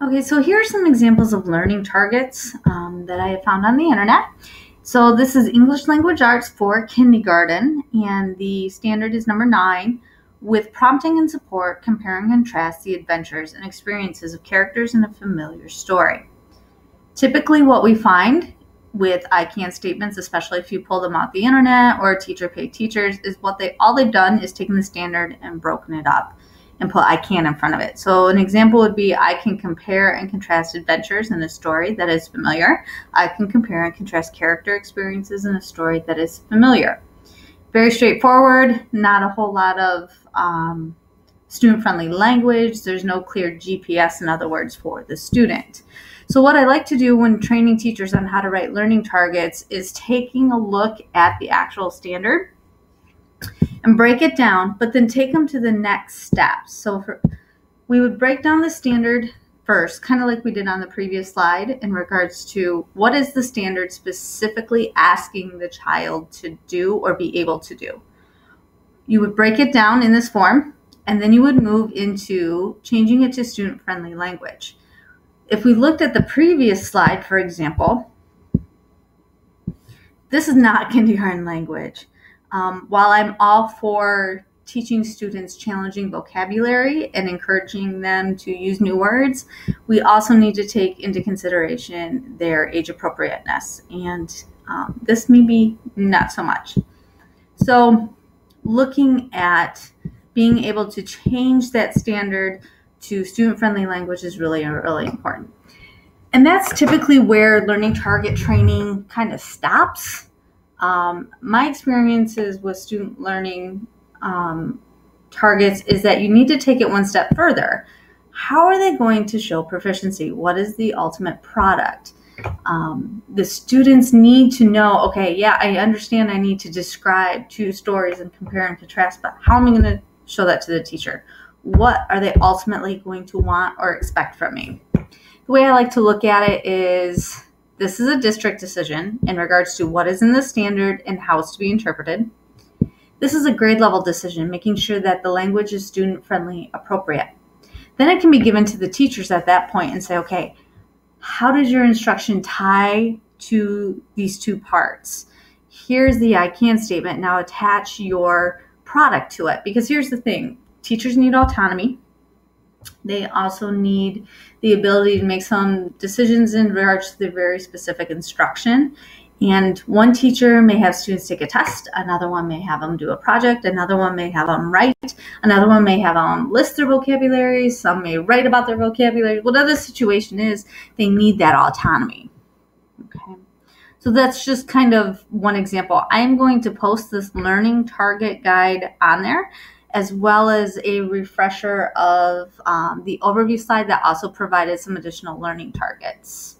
Okay, so here are some examples of learning targets that I have found on the internet. So this is English Language Arts for kindergarten, and the standard is number 9. With prompting and support, compare and contrast the adventures and experiences of characters in a familiar story. Typically what we find with I can statements, especially if you pull them off the internet or teacher paid teachers, is all they've done is taken the standard and broken it up and put I can in front of it. So an example would be I can compare and contrast adventures in a story that is familiar. I can compare and contrast character experiences in a story that is familiar. Very straightforward, not a whole lot of student-friendly language. There's no clear GPS, in other words, for the student. So what I like to do when training teachers on how to write learning targets is taking a look at the actual standard and break it down, but then take them to the next step. So we would break down the standard first, kind of like we did on the previous slide, in regards to what is the standard specifically asking the child to do or be able to do. You would break it down in this form, and then you would move into changing it to student-friendly language. If we looked at the previous slide, for example, this is not kindergarten language. While I'm all for teaching students challenging vocabulary and encouraging them to use new words, we also need to take into consideration their age appropriateness, and this may be not so much. So looking at being able to change that standard to student-friendly language is really, really important. And that's typically where learning target training kind of stops. My experiences with student learning targets is that you need to take it one step further. How are they going to show proficiency? What is the ultimate product? The students need to know, okay, yeah, I understand I need to describe two stories and compare and contrast, but how am I going to show that to the teacher? What are they ultimately going to want or expect from me? The way I like to look at it is this is a district decision in regards to what is in the standard and how it's to be interpreted. This is a grade level decision, making sure that the language is student-friendly appropriate. Then it can be given to the teachers at that point and say, okay, how does your instruction tie to these two parts? Here's the I can statement. Now attach your product to it. Because here's the thing, teachers need autonomy. They also need the ability to make some decisions in regards to the very specific instruction. And one teacher may have students take a test, another one may have them do a project, another one may have them write, another one may have them list their vocabulary, some may write about their vocabulary. Whatever the situation is, they need that autonomy. Okay. So that's just kind of one example. I'm going to post this learning target guide on there, as well as a refresher of the overview slide that also provided some additional learning targets.